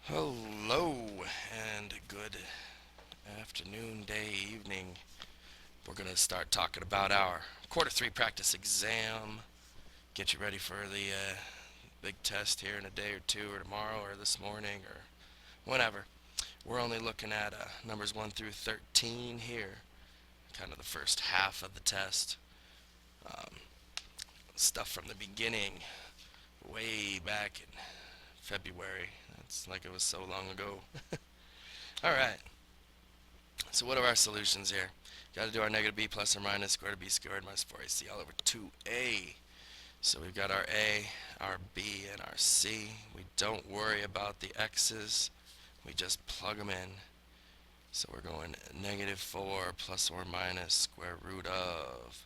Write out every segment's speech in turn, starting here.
Hello and good afternoon, day, evening. We're going to start talking about our quarter three practice exam. Get you ready for the big test here in a day or two, or tomorrow, or this morning, or whenever. We're only looking at numbers 1 through 13 here, kind of the first half of the test. Um, Stuff from the beginning, way back in February. It's like it was so long ago. Alright, so what are our solutions here? Got to do our negative b plus or minus square root of b squared minus 4ac all over 2a. So we've got our a, our b, and our c. We don't worry about the x's. We just plug them in. So we're going negative 4 plus or minus square root of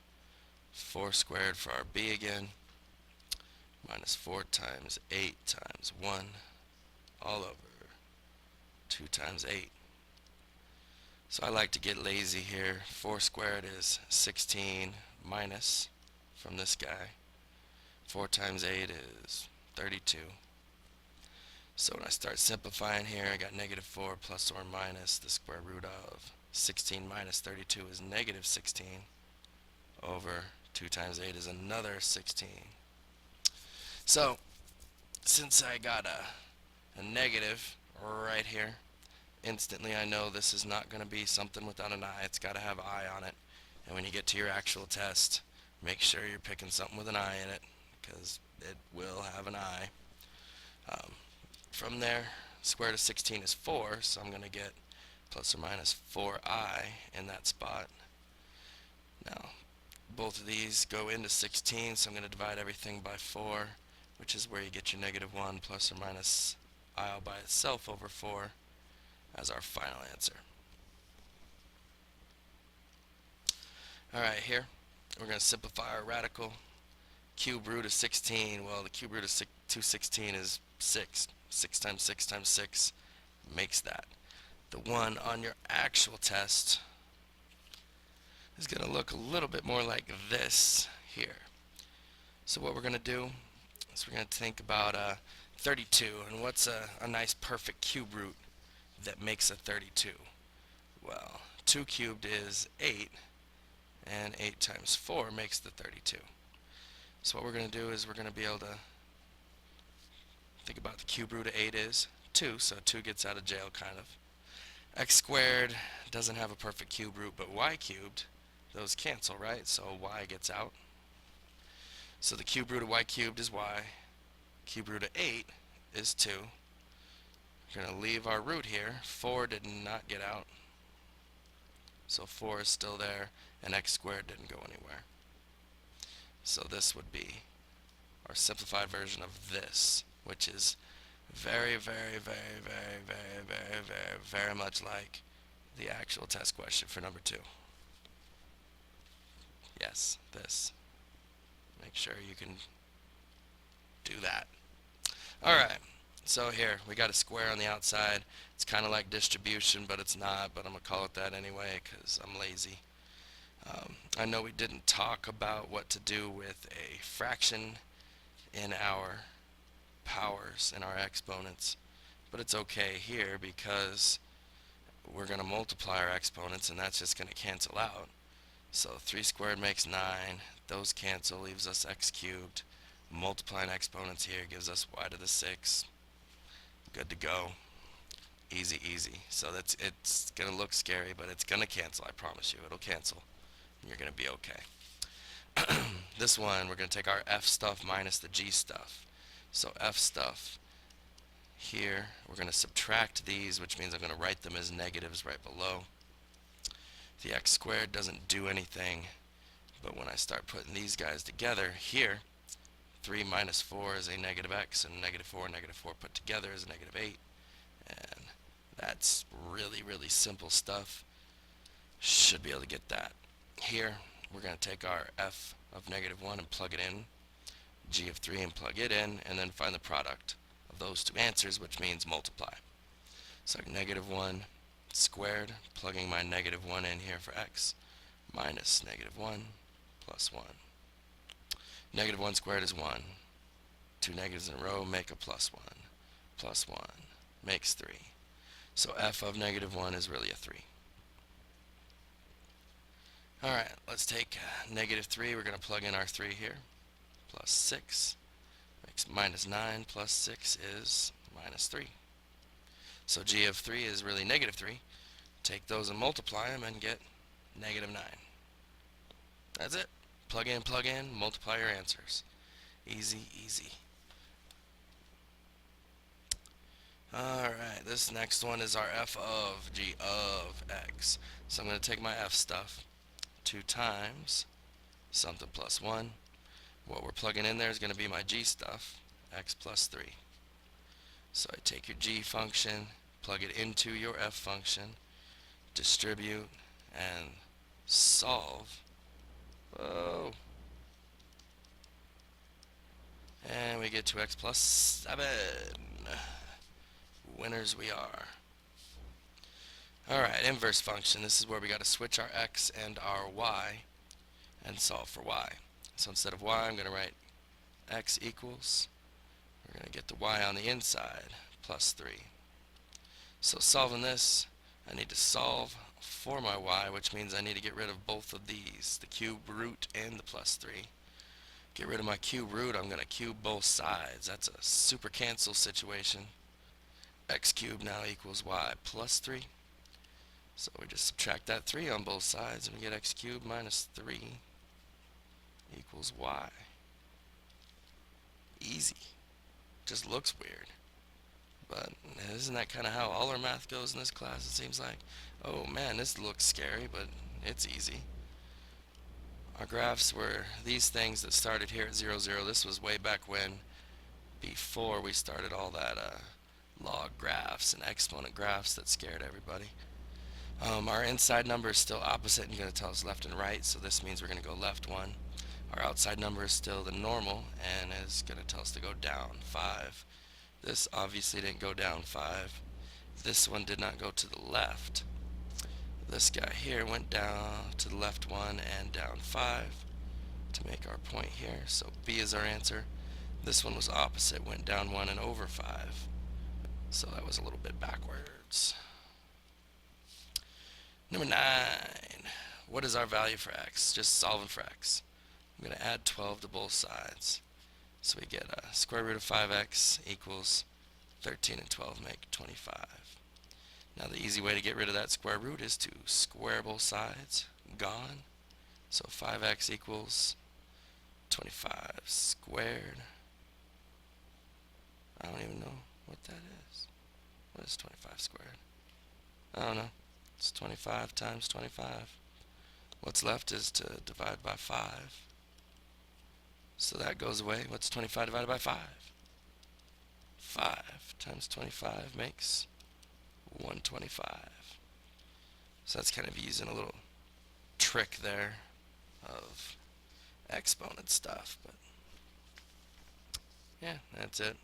4 squared for our b again, minus 4 times 8 times 1 all over 2 times 8. So I like to get lazy here. 4 squared is 16 minus from this guy. 4 times 8 is 32. So when I start simplifying here, I got negative 4 plus or minus the square root of 16 minus 32 is negative 16 over 2 times 8 is another 16. So since I got a negative right here, instantly I know this is not going to be something without an I. It's got to have I on it. And when you get to your actual test, make sure you're picking something with an I in it, because it will have an I. From there, square root of 16 is 4, so I'm going to get plus or minus 4i in that spot. Now, both of these go into 16, so I'm going to divide everything by 4, which is where you get your negative 1 plus or minus I all by itself over 4 as our final answer. Alright, here we're going to simplify our radical. Cube root of 16, well, the cube root of 216 is 6. 6 times 6 times 6 makes that. The one on your actual test is going to look a little bit more like this here. So what we're going to do is we're going to think about 32, and what's a nice perfect cube root that makes a 32? Well, 2 cubed is 8, and 8 times 4 makes the 32. So what we're going to do is we're going to be able to think about the cube root of 8 is 2, so 2 gets out of jail kind of. X squared doesn't have a perfect cube root, but y cubed, those cancel, right? So y gets out. So the cube root of y cubed is y. Cube root of 8 is 2. We're going to leave our root here. 4 did not get out. So 4 is still there, and x squared didn't go anywhere. So this would be our simplified version of this, which is very, very, very, very, very, very, very, very much like the actual test question for number 2. Yes, this. Make sure you can do that. Alright, so here, we got a square on the outside. It's kind of like distribution, but it's not, but I'm going to call it that anyway because I'm lazy. I know we didn't talk about what to do with a fraction in our powers, in our exponents, but it's okay here because we're going to multiply our exponents, and that's just going to cancel out. So 3 squared makes 9. Those cancel, leaves us x cubed. Multiplying exponents here gives us y to the 6. Good to go. Easy, easy. So it's going to look scary, but it's going to cancel, I promise you. It'll cancel. You're going to be okay. This one, we're going to take our f stuff minus the g stuff. So f stuff here, we're going to subtract these, which means I'm going to write them as negatives right below. The x squared doesn't do anything, but when I start putting these guys together here, 3 minus 4 is a negative x, and negative 4 and negative 4 put together is a negative 8. And that's really, really simple stuff. Should be able to get that. Here, we're going to take our f of negative 1 and plug it in, g of 3 and plug it in, and then find the product of those two answers, which means multiply. So negative 1 squared, plugging my negative 1 in here for x, minus negative 1 plus 1. Negative 1 squared is 1. 2 negatives in a row make a plus 1. Plus 1. makes 3. So f of negative 1 is really a 3. Alright, let's take negative 3. We're going to plug in our 3 here. Plus 6 makes minus 9 plus 6 is minus 3. So g of 3 is really negative 3. Take those and multiply them and get negative 9. That's it. Plug in, multiply your answers. Easy, easy. Alright, this next one is our f of g of x. So I'm going to take my f stuff. 2 times something plus 1. What we're plugging in there is going to be my g stuff, x plus 3. So I take your g function, plug it into your f function, distribute, and solve. Whoa. And we get to x plus 7. Winners we are. Alright, inverse function. This is where we got to switch our x and our y and solve for y. So instead of y, I'm going to write x equals, we're going to get the y on the inside, plus 3. So solving this, I need to solve for my y, which means I need to get rid of both of these, the cube root and the plus 3. Get rid of my cube root, I'm going to cube both sides. That's a super cancel situation. X cubed now equals y plus 3. So we just subtract that 3 on both sides and we get x cubed minus 3 equals y. Easy. Just looks weird. But isn't that kind of how all our math goes in this class, it seems like? Oh man, this looks scary, but it's easy. Our graphs were these things that started here at 0, 0. This was way back when, before we started all that log graphs and exponent graphs that scared everybody. Our inside number is still opposite and going to tell us left and right, so this means we're going to go left 1. Our outside number is still the normal and is going to tell us to go down 5. This obviously didn't go down 5. This one did not go to the left. This guy here went down to the left 1 and down 5 to make our point here. So B is our answer. This one was opposite, went down 1 and over 5. So that was a little bit backwards. Number 9. What is our value for x? Just solving for x. I'm going to add 12 to both sides. So we get square root of 5x equals 13 and 12 make 25. Now the easy way to get rid of that square root is to square both sides. Gone. So 5x equals 25 squared. I don't even know what that is. What is 25 squared? I don't know. It's 25 times 25. What's left is to divide by 5. So that goes away. What's 25 divided by 5? 5 times 25 makes 125. So that's kind of using a little trick there of exponent stuff, but yeah, that's it.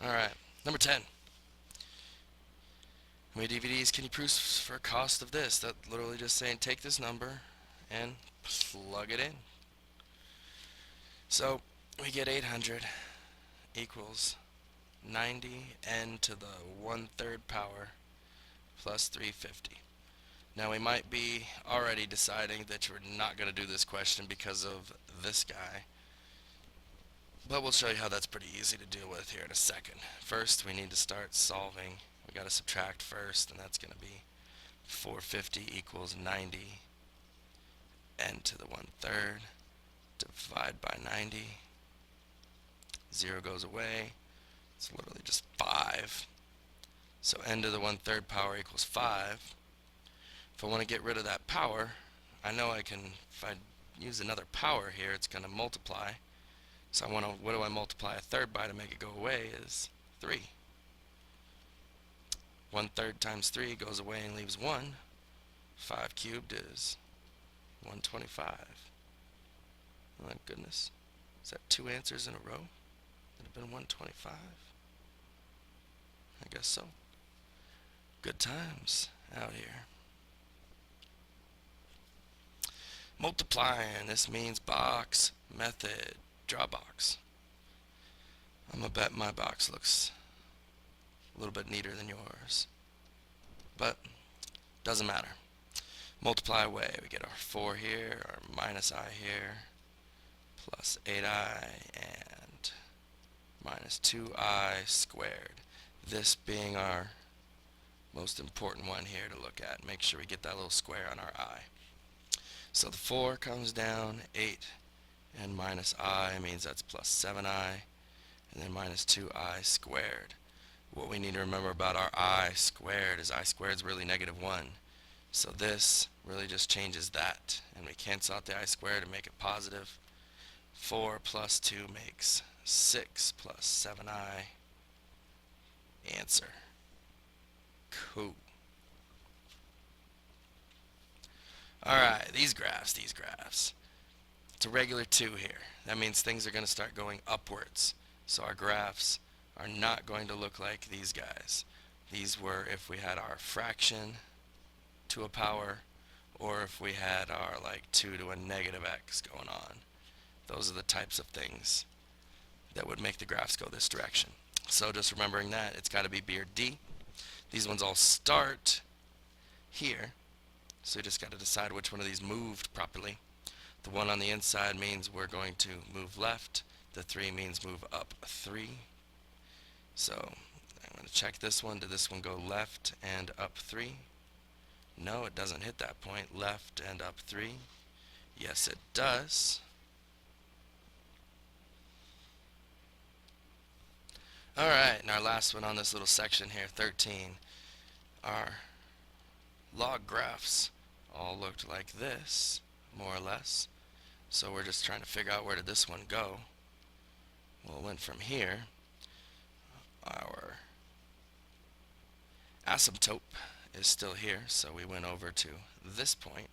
Alright, number 10. How many DVDs can you produce for a cost of this? That literally just saying take this number and plug it in. So we get 800 equals 90n to the 1/3 power plus 350. Now we might be already deciding that you're not going to do this question because of this guy. But we'll show you how that's pretty easy to deal with here in a second. First, we need to start solving. We got to subtract first, and that's going to be 450 equals 90 n to the 1/3. Divide by 90. 0 goes away. It's literally just 5. So n to the 1/3 power equals 5. If I want to get rid of that power, I know I can, if I use another power here, it's going to multiply. So I want to, what do I multiply a third by to make it go away is 3. 1/3 times 3 goes away and leaves 1. 5 cubed is 125. Oh my goodness. Is that 2 answers in a row? Would have been 125? I guess so. Good times out here. Multiplying, this means box method. Draw box. I'm gonna bet my box looks a little bit neater than yours, but doesn't matter. Multiply away. We get our 4 here, our minus I here, plus 8I, and minus 2I squared. This being our most important one here to look at. Make sure we get that little square on our I. So the 4 comes down, 8 and minus I means that's plus 7I, and then minus 2I squared. What we need to remember about our I squared is I squared is really negative 1. So this really just changes that, and we cancel out the I squared and make it positive. 4 plus 2 makes 6 plus 7I. Answer. Cool. Alright, these graphs. It's a regular 2 here. That means things are going to start going upwards. So our graphs are not going to look like these guys. These were if we had our fraction to a power, or if we had our like 2 to a negative x going on. Those are the types of things that would make the graphs go this direction. So just remembering that, it's got to be B or D. These ones all start here, so you just got to decide which one of these moved properly. The 1 on the inside means we're going to move left. The 3 means move up 3. So I'm going to check this one. Did this one go left and up 3? No, it doesn't hit that point. Left and up 3. Yes, it does. Alright, and our last one on this little section here, 13. Our log graphs all looked like this, more or less. So we're just trying to figure out where did this one go. Well, it went from here. Our asymptote is still here, so we went over to this point.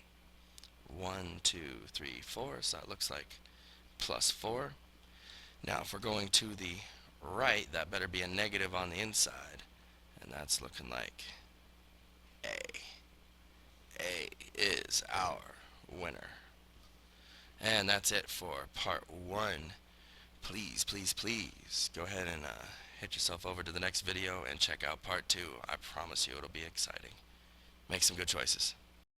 1, 2, 3, 4, so it looks like plus 4. Now if we're going to the right, that better be a negative on the inside, and that's looking like A. A is our winner. And that's it for part 1. Please, please, please go ahead and hit yourself over to the next video and check out part 2. I promise you it'll be exciting. Make some good choices.